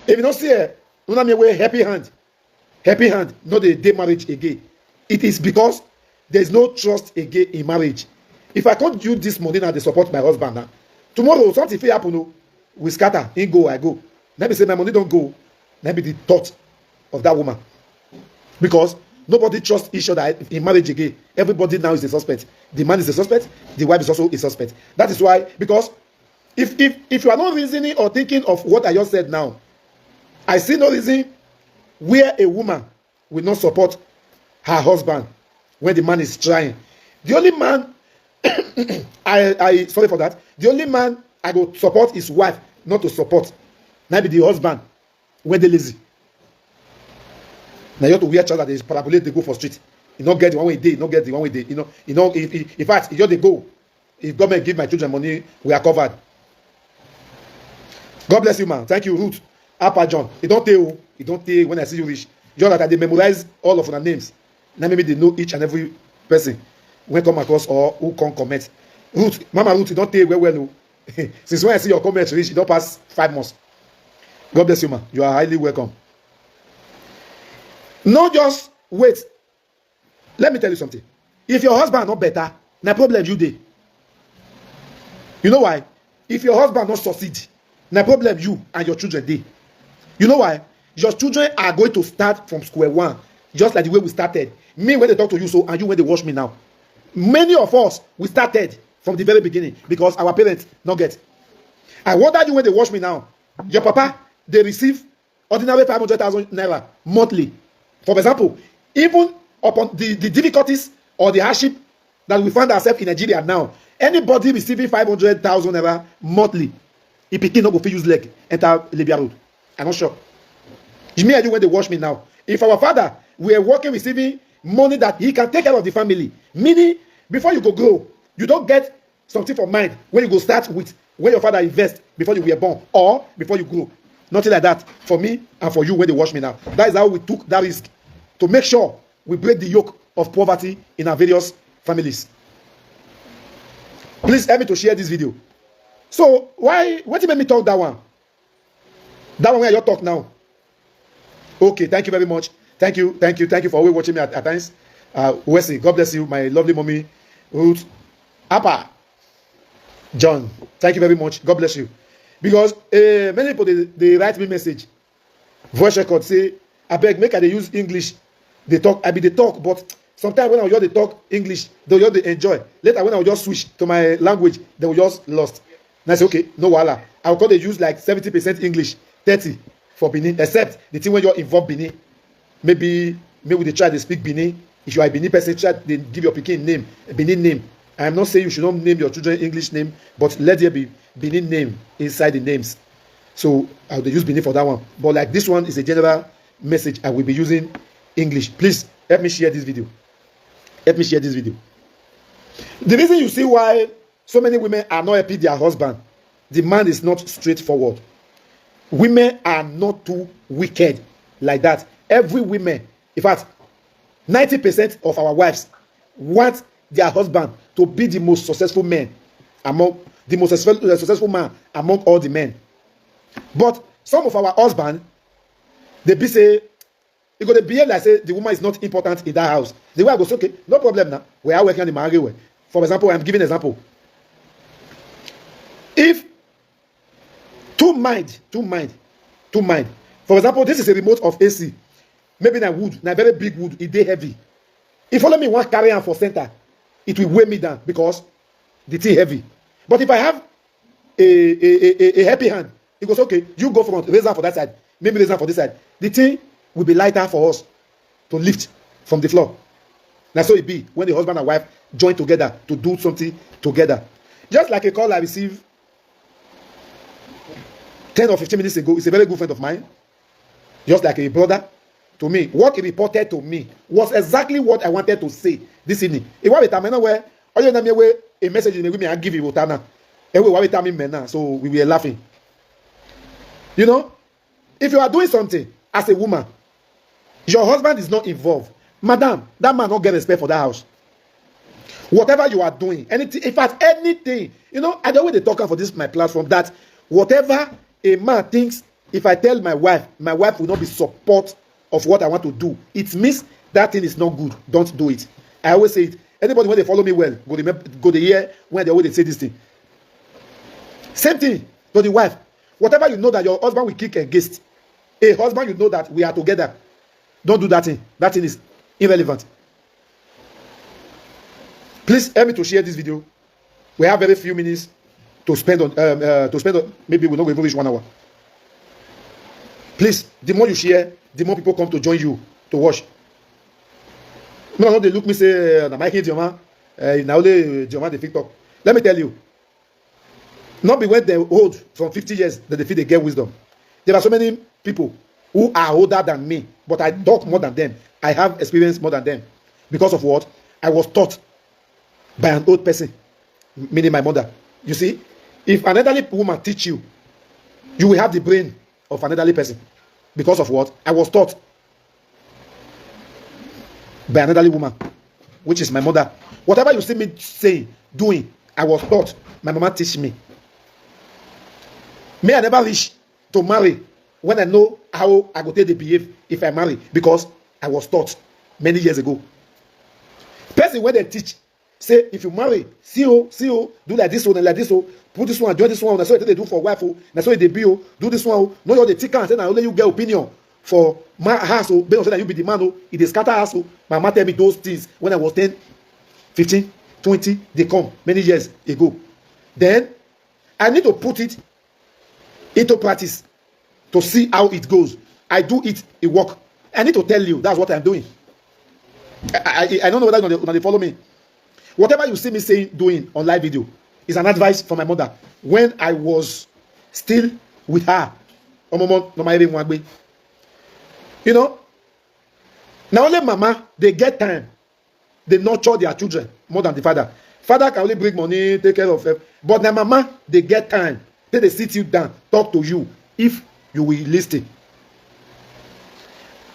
If you don't see her, don't me way happy hand, not the day marriage again. It is because there's no trust again in marriage. If I can't use this money now to support my husband now, tomorrow something will happen. No, we scatter, in go, I go. Let me say my money don't go. Let me the thought of that woman. Because nobody trusts each other in marriage again. Everybody now is a suspect. The man is a suspect, the wife is also a suspect. That is why, because if you are not reasoning or thinking of what I just said now, I see no reason where a woman will not support her husband when the man is trying. The only man I sorry for that. The only man I go support his wife, not to support. Maybe the husband when they lazy. Now you have to wear trousers, they parabolate, they go for street. You not get the one way day, not get the one way day. If in fact, if you they go, if government give my children money, we are covered. God bless you, man. Thank you, Ruth. Appa John. It don't tell. It don't tell when I see you reach. Just that they memorize all of their names. Now maybe they know each and every person when come across or who can comment. Ruth, Mama Ruth, it don't tell well. Since when I see your comments reach, it don't pass 5 months. God bless you, man. You are highly welcome. No, just wait. Let me tell you something. If your husband not better, no problem you dey. You know why? If your husband not succeed, no problem you and your children dey. You know why? Your children are going to start from square one, just like the way we started. Me when they talk to you so, and you when they watch me now. Many of us, we started from the very beginning because our parents not get. I wonder you when they watch me now. Your papa, they receive ordinary 500,000 naira monthly. For example, even upon the difficulties or the hardship that we find ourselves in Nigeria now, anybody receiving 500,000 naira monthly, if he cannot go fit use leg, enter Libya Road. I'm not sure. Me and you when they watch me now. If our father we are working receiving money that he can take care of the family, meaning before you go grow, you don't get something for mind when you go start with when your father invest before you were born or before you grow. Nothing like that for me and for you when they watch me now. That is how we took that risk to make sure we break the yoke of poverty in our various families. Please help me to share this video. So what you made me talk that one? That one where you talk now. Okay, thank you very much. Thank you for always watching me at times. Wesley, God bless you, my lovely mommy, Ruth, Appa, John. Thank you very much. God bless you. Because many people they write me message, voice record say, I beg, make I they use English. They talk, I be they talk, but sometimes when I just they talk English, they just they enjoy. Later when I just switch to my language, they will just lost. And I say, okay, no wahala. I'll call they use like 70% English, 30 for Benin, except the thing when you're involved Benin. Maybe they try to speak Benin. If you are a Benin person, try they give your pikin name, a Benin name. I am not saying you should not name your children English name, but let there be Benin name inside the names. So I will use Benin for that one. But like this one is a general message, I will be using English. Please help me share this video. Help me share this video. The reason you see why so many women are not happy their husband, the man is not straightforward. Women are not too wicked like that. Every woman, in fact, 90% of our wives want their husband to be the most successful man among the most successful man among all the men. But some of our husbands, they be say, you go to behave like say the woman is not important in that house. The wife goes, okay, no problem now. We are working on the marriage way. For example, I'm giving an example. If two mind. For example, this is a remote of AC. Maybe na wood, na very big wood, it dey heavy. If only me want carry am for center, it will weigh me down because the thing heavy. But if I have a happy hand, it goes, okay, you go front, raise her for that side, maybe raise her for this side. The thing will be lighter for us to lift from the floor. Now so it be when the husband and wife join together to do something together. Just like a call I received 10 or 15 minutes ago, it's a very good friend of mine, just like a brother to me. What he reported to me was exactly what I wanted to say this evening. It was a time where a message in me I give you Rotana. So we were laughing. You know, if you are doing something as a woman, your husband is not involved, madam, that man don't get respect for that house. Whatever you are doing, anything, in fact, anything, you know, I don't want to talk for this my platform that whatever a man thinks if I tell my wife will not be support of what I want to do. It means that thing is not good. Don't do it. I always say it. Anybody when they follow me well, go the year when they always say this thing. Same thing to the wife. Whatever you know that your husband will kick against, a husband you know that we are together, don't do that thing. That thing is irrelevant. Please help me to share this video. We have very few minutes to spend on maybe we're not going to reach 1 hour. Please, the more you share, the more people come to join you to watch. No, they look me say, "Na my kid, Joma, now only Joma the TikTok." Let me tell you, not be when they old from 50 years that they feel they get wisdom. There are so many people who are older than me, but I talk more than them. I have experience more than them. Because of what? I was taught by an old person, meaning my mother. You see, if an elderly woman teach you, you will have the brain of an elderly person. Because of what? I was taught by an elderly woman, which is my mother. Whatever you see me saying, doing, I was taught. My mama teach me. May I never wish to marry when I know how I go take the behave if I marry, because I was taught many years ago. Person when they teach, say if you marry, see you, do like this one and like this one, put this one, join this one. That's what they do for wife. That's what they do. Do this one. No, you're the ticker and say now only you get opinion for my house. Based on that you be the man. It is scatter house. My mama tell me those things when I was 10, 15, 20. They come many years ago. Then I need to put it into practice to see how it goes. I do it, it work. I need to tell you that's what I'm doing. I don't know whether they follow me. Whatever you see me saying, doing on live video is an advice from my mother when I was still with her. You know, now only mama, they get time. They nurture their children more than the father. Father can only bring money, take care of them. But now mama, they get time. They sit you down, talk to you if you will listen.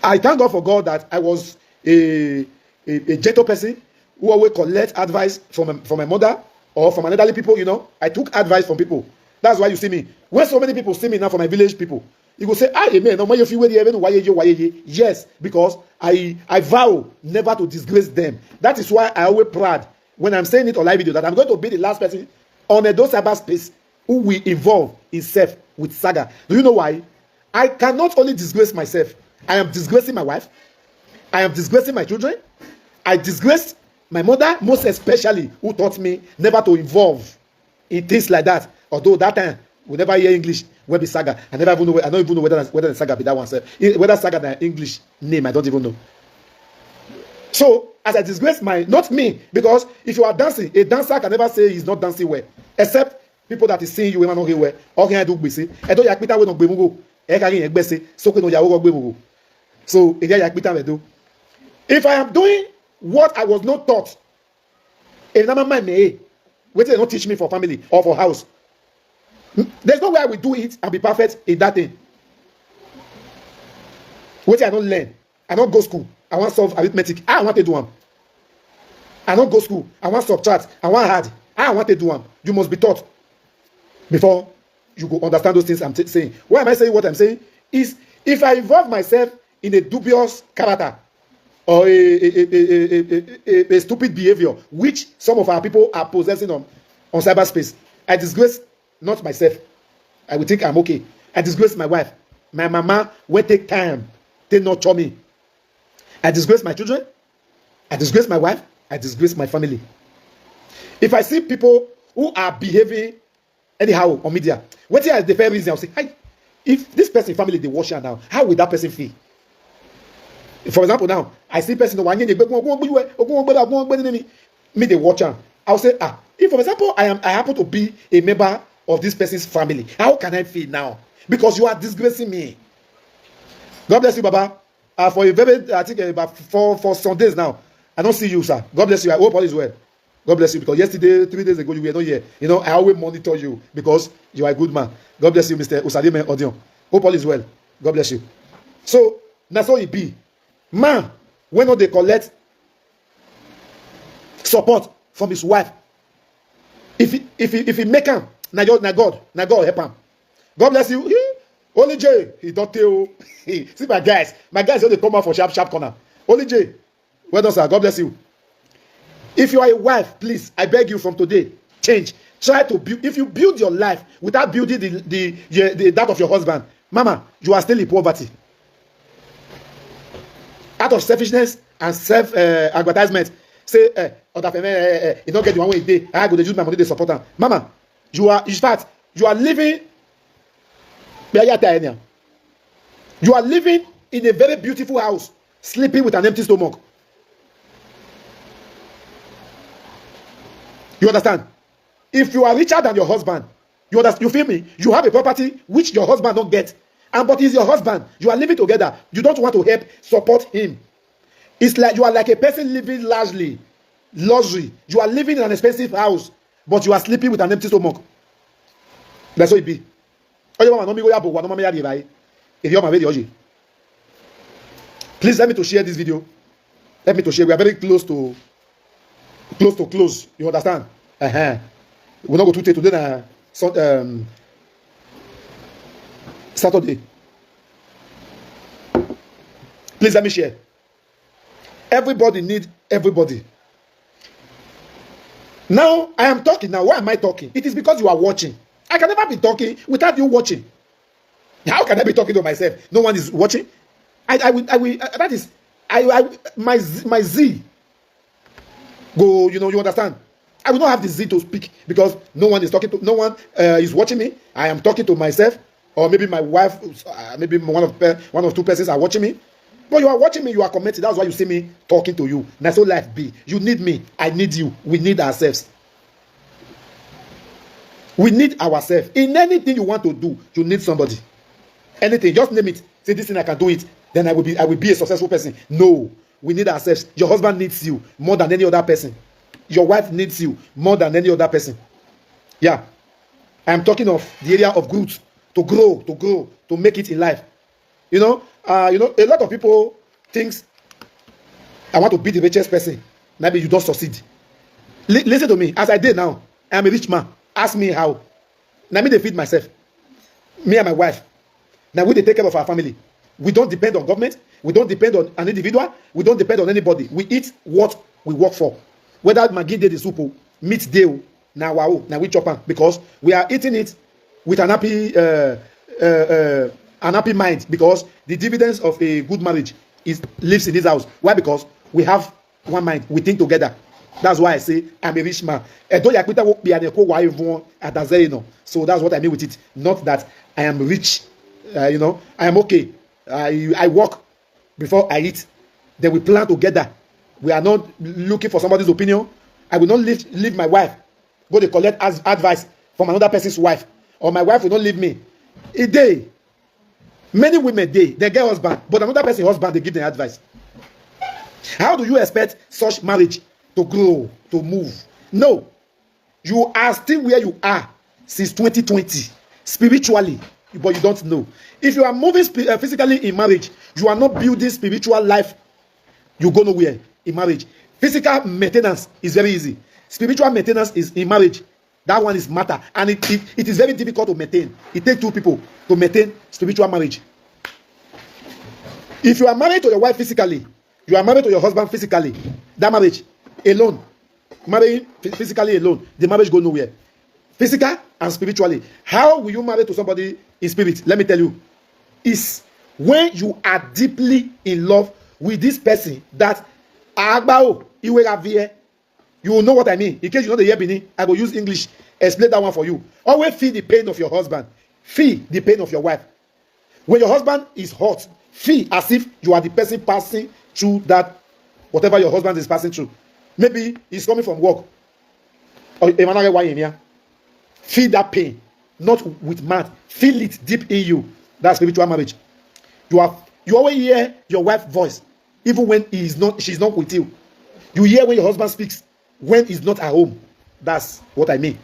I thank God for God that I was a gentle person who always collect advice from my mother or from elderly people, you know. I took advice from people. That's why you see me. When so many people see me now from my village people, you go say, amen. No, you feel yes, because I vow never to disgrace them. That is why I always proud when I'm saying it on live video that I'm going to be the last person on a those cyberspace who will involve himself with saga. Do you know why? I cannot only disgrace myself. I am disgracing my wife. I am disgracing my children. I disgraced my mother, most especially, who taught me never to involve in things like that. Although that time we never hear English, where be saga. I don't even know whether the saga be that one. Whether saga the English name, I don't even know. So as I disgrace not me, because if you are dancing, a dancer can never say he's not dancing well, except people that is seeing you when not here well. All can I do gbese? I don't yakpita we no gbemugo. E ka yin gbese. So ke no yawo gbemugo. So e dey yakpita we do. If I am doing what I was not taught, if na mama me, wait till they don't teach me for family or for house. There's no way I will do it and be perfect in that thing. Wait till I don't learn. I don't go school. I want to solve arithmetic. I want to do one. I don't go school. I want to subtract. I want hard. I want to do one. You must be taught before you go understand those things I'm saying. Why am I saying what I'm saying? Is if I involve myself in a dubious character or a stupid behavior, which some of our people are possessing on cyberspace, I disgrace not myself. I will think I'm okay. I disgrace my wife. My mama will take time. They nurture me. I disgrace my children. I disgrace my wife. I disgrace my family. If I see people who are behaving anyhow on media, what is the fair reason? I'll say, hey, if this person family they watch her now, how will that person feel? For example, now I see person me they watch her. I'll say, if for example I happen to be a member of this person's family, how can I feel now? Because you are disgracing me. God bless you, Baba. For a very, I think about for some days now, I don't see you, sir. God bless you. I hope all is well. God bless you, because yesterday, 3 days ago, you were not here. You know, I always monitor you because you are a good man. God bless you, Mr. Usadime Odion. Hope all is well. God bless you. So, that's how it be. Man, when not they collect support from his wife, if he make him, na God help him. God bless you. Only J, he don't tell. See my guys don't they come out for sharp corner. Only J, well done, sir. God bless you. If you are a wife, please, I beg you from today, change. Try to build. If you build your life without building that of your husband, mama, you are still in poverty. Out of selfishness and self advertisement, say, you don't get the one way day. I go to use my money to support them. Mama, you are, in fact, you are living. You are living in a very beautiful house, sleeping with an empty stomach. You understand? If you are richer than your husband, you feel me? You have a property which your husband don't get, but he's your husband. You are living together. You don't want to help support him. It's like you are like a person living largely, luxury. You are living in an expensive house, but you are sleeping with an empty stomach. That's what it be. Please let me to share this video. Let me to share. We are very close to close. You understand? We're not going to today. Saturday. Please let me share. Everybody needs everybody. Now I am talking. Now why am I talking? It is because you are watching. I can never be talking without you watching. How can I be talking to myself? No one is watching. I will. That is. My Z. Go. You know. You understand. I will not have the Z to speak because no one is talking to. No one is watching me. I am talking to myself, or maybe my wife. Maybe one of two persons are watching me. But you are watching me. You are commenting. That's why you see me talking to you. That's how life be. You need me. I need you. We need ourselves. We need ourselves. In anything you want to do, you need somebody. Anything, just name it. Say this thing I can do it. Then I will be a successful person. No, we need ourselves. Your husband needs you more than any other person. Your wife needs you more than any other person. Yeah, I am talking of the area of growth, to grow, to make it in life. You know, a lot of people thinks I want to be the richest person. Maybe you don't succeed. Listen to me. As I did now, I am a rich man. Ask me how. Now me they feed myself. Me and my wife. Now we they take care of our family. We don't depend on government. We don't depend on an individual. We don't depend on anybody. We eat what we work for. Whether Maggi dey the soup, meat dey, now wow, now we chop am because we are eating it with an happy mind because the dividends of a good marriage lives in this house. Why? Because we have one mind. We think together. That's why I say I'm a rich man. So that's what I mean with it. Not that I am rich. I am okay. I work before I eat. Then we plan together. We are not looking for somebody's opinion. I will not leave my wife. Go to collect advice from another person's wife. Or my wife will not leave me. A day. Many women, they get husband. But another person's husband, they give them advice. How do you expect such marriage to grow, to move? No. You are still where you are since 2020. Spiritually. But you don't know. If you are moving physically in marriage, you are not building spiritual life, you go nowhere in marriage. Physical maintenance is very easy. Spiritual maintenance is in marriage. That one is matter. And it is very difficult to maintain. It takes two people to maintain spiritual marriage. If you are married to your wife physically, you are married to your husband physically, that marriage alone, marrying physically alone, the marriage go nowhere. Physical and spiritually. How will you marry to somebody in spirit? Let me tell you. Is when you are deeply in love with this person that you will know what I mean. In case you know the Yebini, I will use English. Explain that one for you. Always feel the pain of your husband. Feel the pain of your wife. When your husband is hot, feel as if you are the person passing through that, whatever your husband is passing through. Maybe he's coming from work. Or feel that pain, not with mouth. Feel it deep in you. That's spiritual marriage. You always hear your wife's voice, even when she's not with you. You hear when your husband speaks, when he's not at home. That's what I mean.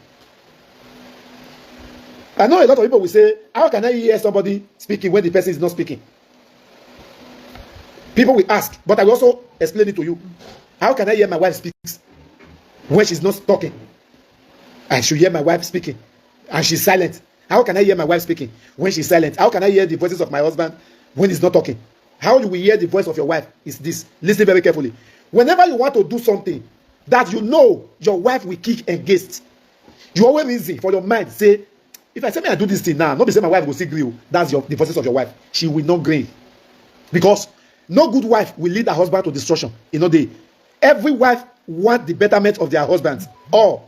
I know a lot of people will say, how can I hear somebody speaking when the person is not speaking? People will ask, but I will also explain it to you. How can I hear my wife speak when she's not talking? I should hear my wife speaking, and she's silent. How can I hear my wife speaking when she's silent? How can I hear the voices of my husband when he's not talking? How do we hear the voice of your wife? Is this. Listen very carefully. Whenever you want to do something that you know your wife will kick against, you always reason for your mind, say, if I say me I do this thing now, not be say my wife will see grill. That's the voices of your wife. She will not agree. Because no good wife will lead her husband to destruction. You know, every wife want the betterment of their husbands. Or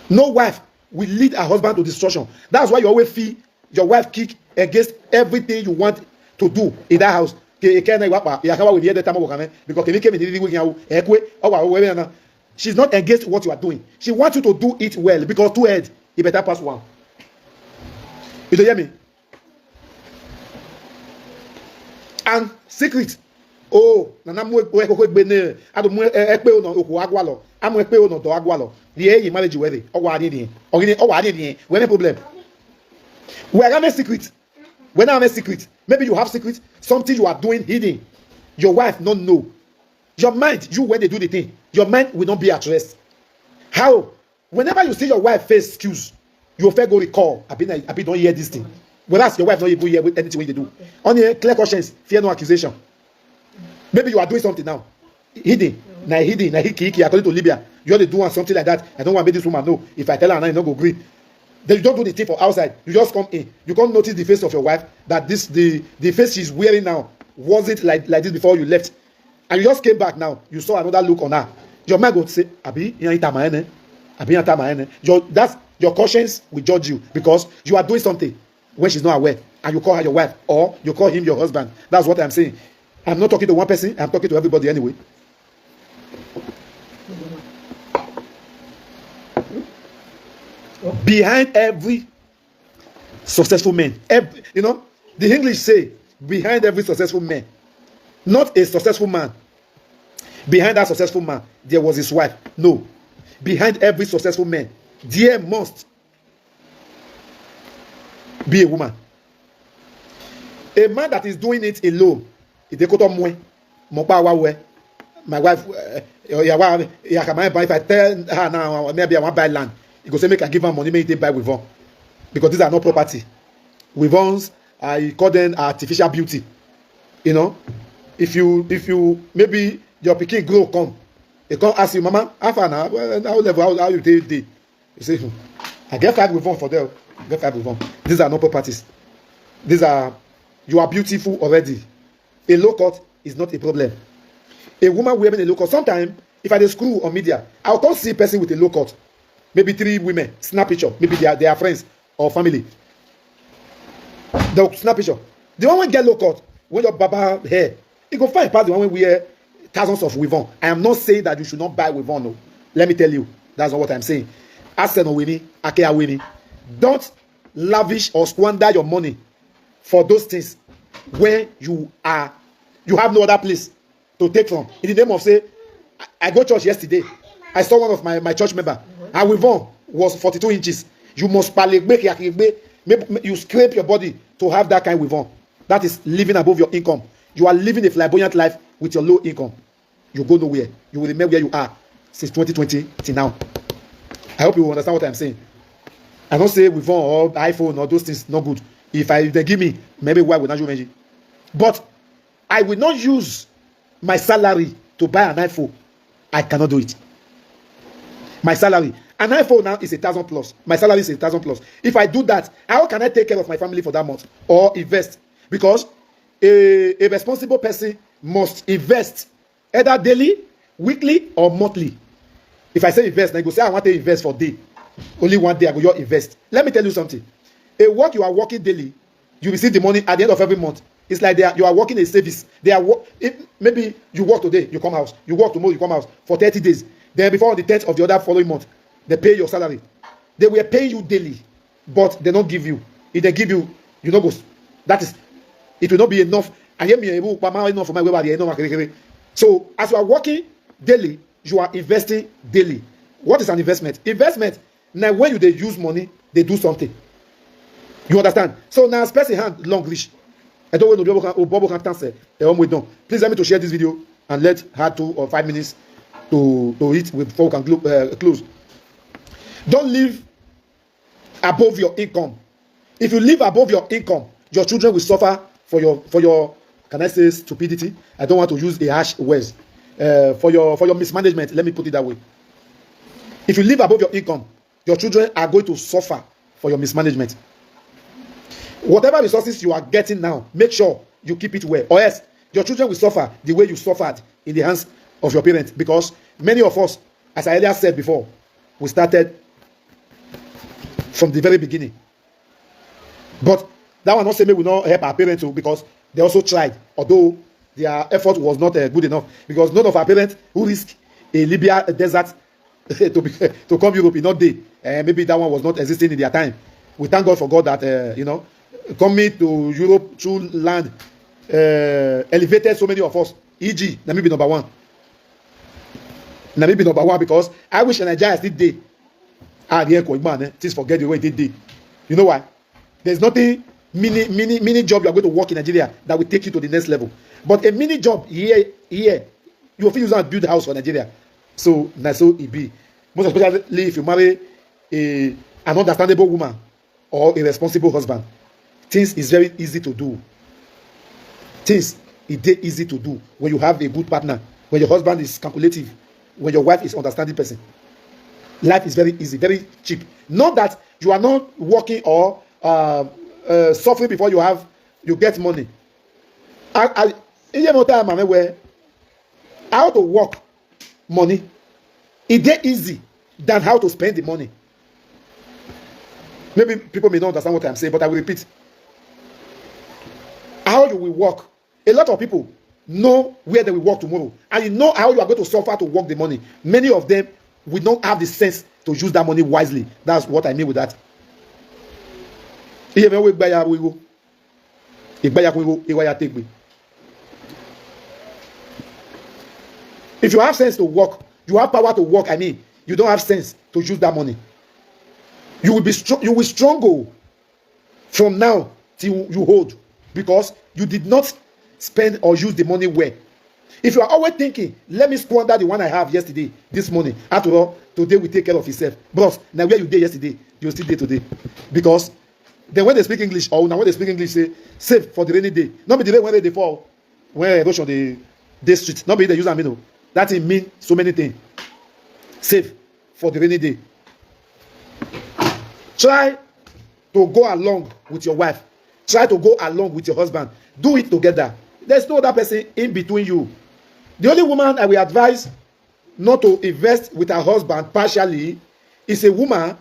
no wife will lead her husband to destruction. That's why you always feel your wife kick against everything you want to do in that house. Because she's not against what you are doing. She wants you to do it well, because two heads, you better pass one. You don't hear me? And secret. Oh, nana mu ekoko gbene ado mu ekpe ono oku agwalo amu ekpe ono do agwalo the ye marriage we dey owa ade dey ogini owa ade dey we no problem. We are having secret. When I have a secret, maybe you have secret, something you are doing hidden, your wife not know. Your mind, you when they do the thing, your mind will not be at rest. How? Whenever you see your wife face excuse, you will first go recall. I don't hear this thing. Whereas your wife not even hear anything when they do. Only clear conscience, fear no accusation. Maybe you are doing something now, hidden, hiki according to Libya. You are doing something like that. I don't want to make this woman know. If I tell her now, you not go agree. Then you don't do the thing for outside. You just come in. You can't notice the face of your wife, that the face she's wearing now wasn't like this before you left. And you just came back now. You saw another look on her. Your mind go say, Abi, your conscience will judge you, because you are doing something when she's not aware, and you call her your wife, or you call him your husband. That's what I'm saying. I'm not talking to one person. I'm talking to everybody anyway. Behind every successful man, the English say, behind every successful man, not a successful man. Behind that successful man, there was his wife. No. Behind every successful man, there must be a woman. A man that is doing it alone, my wife, if I tell her now, maybe I want to buy land, he go say make I give her money, make they buy with her, because these are not property. With us, I call them artificial beauty. If you maybe your pikin grow come, they come ask you, Mama, how far now? How level? How you take day? You say, I get 5 with one for them. Get 5 with one. These are not properties. You are beautiful already. A low cut is not a problem. A woman wearing a low cut. Sometimes, if I dey screw on media, I'll come see a person with a low cut. Maybe 3 women snap picture. Maybe they are friends or family. They'll snap picture. The one who get low cut, when your baba hair, you go find part the one who wear thousands of weave on. I am not saying that you should not buy weave on. No. Let me tell you, that's not what I'm saying. Don't lavish or squander your money for those things when you have no other place to take from. In the name of, say, I go church yesterday. I saw one of my church member. And weave on was 42 inches. You must you scrape your body to have that kind of weave on. That is living above your income. You are living a flamboyant life with your low income. You go nowhere. You will remain where you are since 2020 till now. I hope you understand what I'm saying. I don't say with or iPhone or those things not good. If they give me, maybe why would not you mention? But I will not use my salary to buy an iPhone. I cannot do it. My salary. An iPhone now is 1,000 plus. My salary is 1,000 plus. If I do that, how can I take care of my family for that month or invest? Because a responsible person must invest either daily, weekly, or monthly. If I say invest, I go say I want to invest for day. Only one day I go just invest. Let me tell you something. A work you are working daily, you receive the money at the end of every month. It's like you are working a service. Maybe you work today, you come house. You work tomorrow, you come house for 30 days. Then before the 10th of the other following month, they pay your salary. They will pay you daily, but they don't give you. If they give you, you don't go. That is, it will not be enough. So as you are working daily, you are investing daily. What is an investment? Investment, now when they use money, they do something. You understand? So now space in hand, long reach. I don't want to please let me to share this video and let her 2 or 5 minutes to eat before we can close. Don't live above your income. If you live above your income, your children will suffer for your can I say stupidity? I don't want to use a harsh words. For your mismanagement, let me put it that way. If you live above your income, your children are going to suffer for your mismanagement. Whatever resources you are getting now, make sure you keep it well, or else your children will suffer the way you suffered in the hands of your parents. Because many of us, as I earlier said before, we started from the very beginning. But that one not say we will not help our parents too, because they also tried, although their effort was not good enough. Because none of our parents who risk a Libya desert to come Europe, not they. Maybe that one was not existing in their time. We thank God for God that coming to Europe through land elevated so many of us. E.g., Namibia number one. Namibia number one, because I wish Nigeria still did. Please forget the way it did. You know why? There's nothing mini job you are going to work in Nigeria that will take you to the next level. But a mini job here, you will use and build a house for Nigeria. So that's so it be. Most especially if you marry an understandable woman or a responsible husband. Things is very easy to do. Things is easy to do when you have a good partner, when your husband is calculative, when your wife is understanding person. Life is very easy, very cheap. Not that you are not working or suffering before you get money. Where how to work money, it's easy than how to spend the money. Maybe people may not understand what I'm saying, but I will repeat. How you will work. A lot of people know where they will work tomorrow, and you know how you are going to suffer to work the money. Many of them will not have the sense to use that money wisely. That's what I mean with that. If you have sense to work, you have power to work. I mean, you don't have sense to use that money. You will be strong. You will struggle from now till you hold, because you did not spend or use the money well. If you are always thinking, let me squander the one I have yesterday, this morning, after all, today will take care of itself. Bros, now where you did yesterday, you still there today. Because then when they speak English, or now when they speak English, say, save for the rainy day. Not be the day when they fall, when erosion the street. Not be they use amino. That it mean so many things. Save for the rainy day. Try to go along with your wife. Try to go along with your husband. Do it together. There's no other person in between you. The only woman I will advise not to invest with her husband partially is a woman,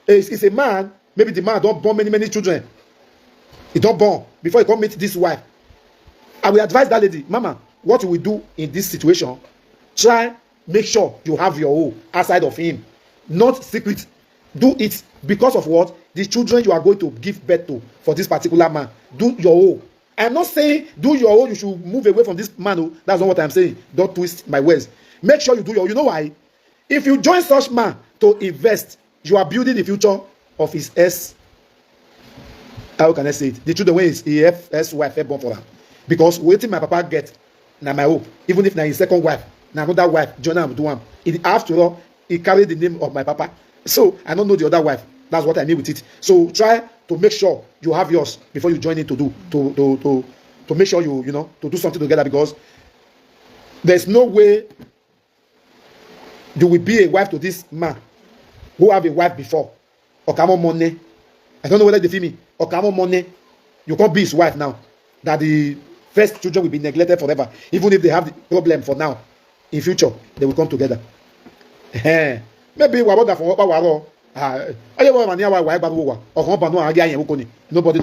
is a man. Maybe the man don't born many children. He don't born before he come meet this wife. I will advise that lady, Mama, what you will do in this situation, try, make sure you have your own outside of him. Not secret. Do it because of what? The children you are going to give birth to for this particular man. Do your own. I'm not saying do your own, you should move away from this man. Oh, that's not what I'm saying. Don't twist my words. Make sure you do your own. You know why? If you join such man to invest, you are building the future of his how can I say it? The children when his wife born for her. Because waiting my papa get now my hope. Even if now his second wife, now another wife, join him do him. After all, he carried the name of my papa. So I don't know the other wife. That's what I mean with it. So try to make sure you have yours before you join in to make sure you know to do something together, because there's no way you will be a wife to this man who have a wife before. Okamo money. I don't know whether they feel me. Okamo money. You can't be his wife now. That the first children will be neglected forever. Even if they have the problem for now, in future they will come together. Maybe we about that for what nobody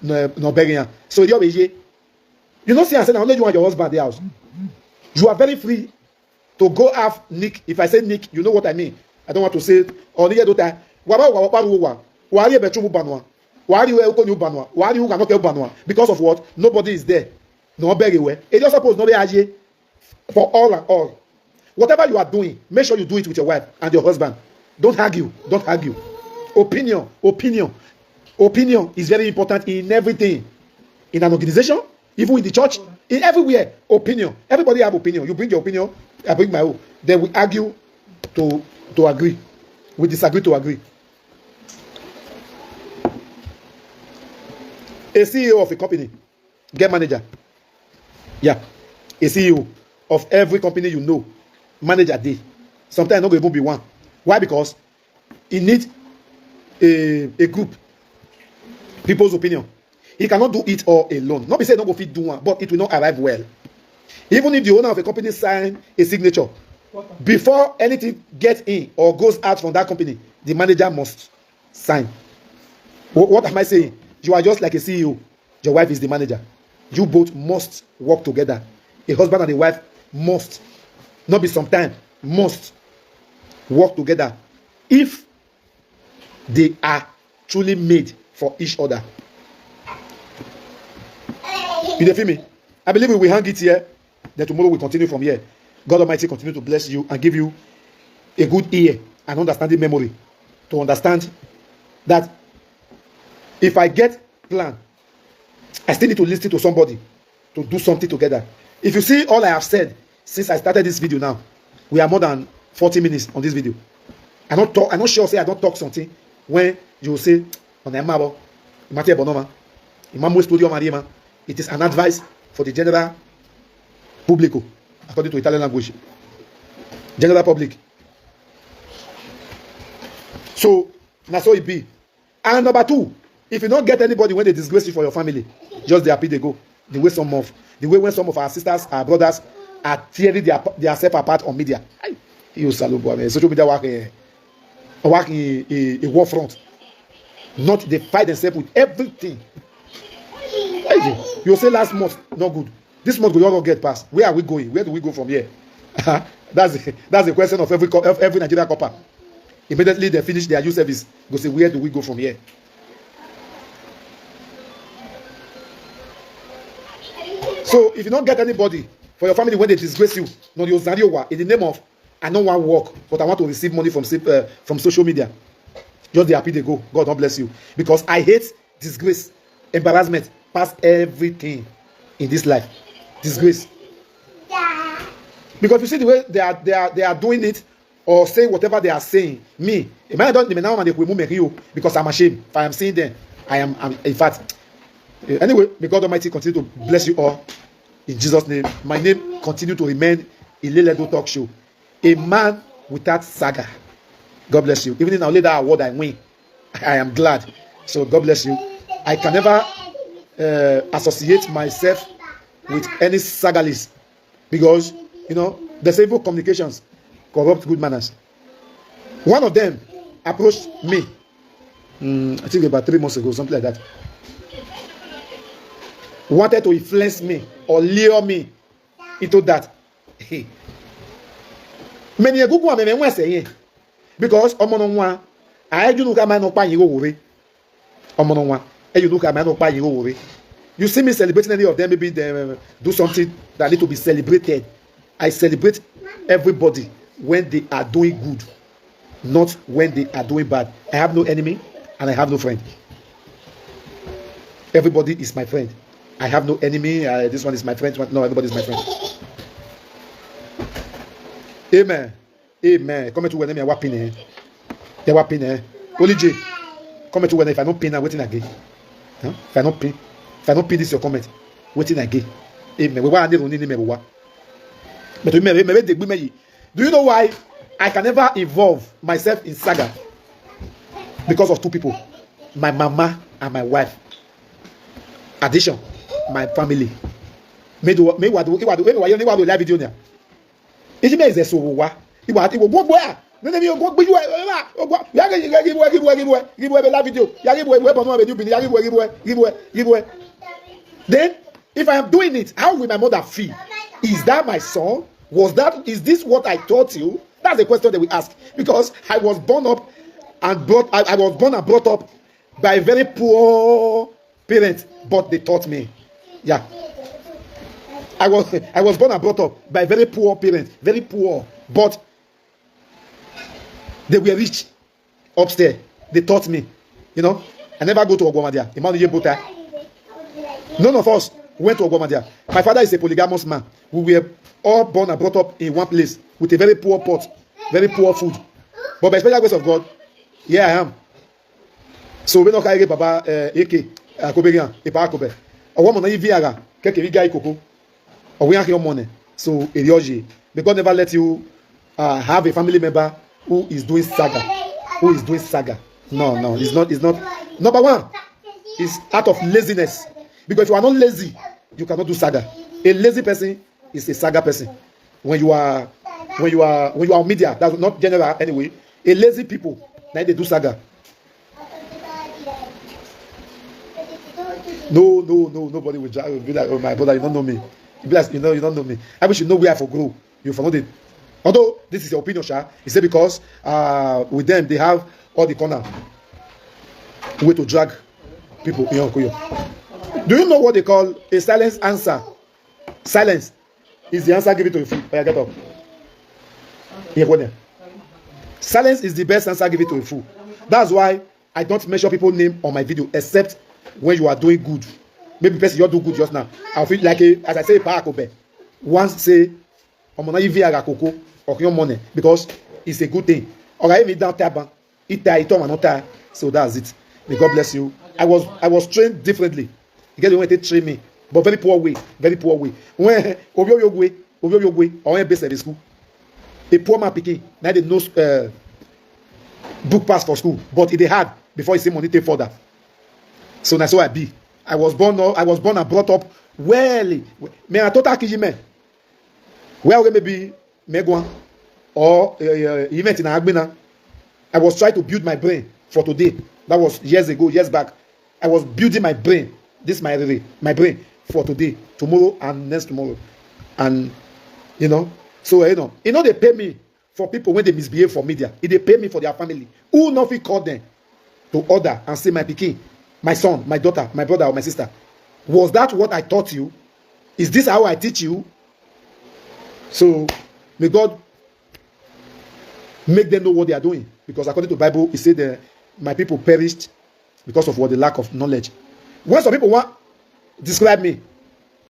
no begging. So you know, see, I said, only you and your husband at the house. You are very free to go have Nick. If I say Nick, you know what I mean. I don't want to say only you do because of what? Nobody is there. No begging. It just suppose nobody for all and all. Whatever you are doing, make sure you do it with your wife and your husband. Don't argue. Don't argue. Opinion is very important in everything. In an organization, even in the church, in everywhere. Opinion. Everybody have opinion. You bring your opinion, I bring my own. Then we argue to agree. We disagree to agree. A CEO of a company, get manager. Yeah, a CEO of every company you know, manager day. Sometimes not going to even be one. Why? Because he needs a group, people's opinion. He cannot do it all alone. Not be saying not go fit do one, but it will not arrive well. Even if the owner of a company sign a signature, before anything gets in or goes out from that company, the manager must sign. What am I saying? You are just like a CEO. Your wife is the manager. You both must work together. A husband and a wife must, not be sometime, must work together if they are truly made for each other. You feel me? I believe we will hang it here. Then tomorrow we continue from here. God Almighty continue to bless you and give you a good ear and understanding memory to understand that if I get plan, I still need to listen to somebody to do something together. If you see all I have said since I started this video now, we are more than 40 minutes on this video. I'm not sure say I don't talk something when you say on amebo, it is an advice for the general public, according to Italian language. General public. So that's how it be. And number two, if you don't get anybody when they disgrace you for your family, just the happy they go. The way when some of our sisters, our brothers are tearing their self apart on media. Social media work in a war front. Not they fight themselves with everything. You say last month not good. This month we all get past. Where are we going? Where do we go from here? That's the question of every Nigerian copper. Immediately they finish their youth service, go say where do we go from here? So if you don't get anybody for your family when they disgrace you, no, in the name of I don't want to work, but I want to receive money from social media. Just the happy they go. God don't bless you. Because I hate disgrace, embarrassment, past everything in this life. Disgrace. Because you see the way they are doing it or saying whatever they are saying. Me, because I'm ashamed. If I am seeing them, I am in fact. Anyway, may God Almighty continue to bless you all. In Jesus' name. My name continue to remain Ledo Talk Show. A man without saga. God bless you. Even if I only that award I win, I am glad. So God bless you. I can never associate myself with any sagalist because the evil communications corrupt good manners. One of them approached me, I think about 3 months ago, something like that. Wanted to influence me or lure me into that. Many a good woman when say because omononwa I you look at my no pa you worry. Omononwa you look at my no pa you worry. You see me celebrating any of them, maybe they do something that need to be celebrated. I celebrate everybody when they are doing good, not when they are doing bad. I have no enemy and I have no friend. Everybody is my friend. I have no enemy. This one is my friend. No, everybody is my friend. Amen. Amen. Come to when I'm wapping. They're wapping. Only J. Come to when if I don't pin, I'm waiting again. If I don't pin this your comment, waiting again. Amen. We want to know but do you know why I can never involve myself in saga? Because of two people, my mama and my wife. Addition, my family. Me do live video now. It means there's so what? It will go where? Then you go give away. Then if I am doing it, how will my mother feel? Is that my son? Is this what I taught you? That's the question that we ask. Because I was born and brought up by very poor parents, but they taught me. Yeah. I was born and brought up by very poor parents, very poor, but they were rich upstairs. They taught me. I never go to Ogbomadia. None of us went to Ogbomadia. My father is a polygamous man. We were all born and brought up in one place with a very poor pot, very poor food. But by special grace of God, here I am. So we don't carry Baba AK. akoberian e pa akobe owo mo na iviara keke viga ikoko owo yan your money so enogie because never let you have a family member who is doing saga no it's not number one is out of laziness because if you are not lazy you cannot do saga. A lazy person is a saga person. When you are on media, that's not general anyway. A lazy people, now they do saga. No, nobody will be like, oh my brother, you don't know me. You be like, you don't know me. I wish you know where I for grow. You for know it. Although this is your opinion, Sha, he said because with them they have all the corner way to drag people. Do you know what they call a silence answer? Silence is the answer given to a fool. Oh, yeah, get up. Silence is the best answer given to a fool. That's why I don't mention people's name on my video except when you are doing good. Maybe person you do good just now. I feel like as I say, once say, I'm gonna give you a cocoa or your money because it's a good thing. Or I even down tab, it not so that's it. May God bless you. I was trained differently. You get the way they train me, but very poor way. When way, or when base at school, a poor man picking now they know book pass for school, but it they had before he say money take further. So that's how I be. I was born and brought up well. Me a total kijime. Where maybe Megwan or event in Agbina. I was trying to build my brain for today. That was years back. I was building my brain. This is my brain for today, tomorrow, and next tomorrow. And so they pay me for people when they misbehave for media. If they pay me for their family, who not fit call them to order and say my pikin, my son, my daughter, my brother, or my sister? Was that what I taught you? Is this how I teach you? So may God make them know what they are doing, because according to the Bible, it said my people perished because of what the lack of knowledge. When some people want describe me,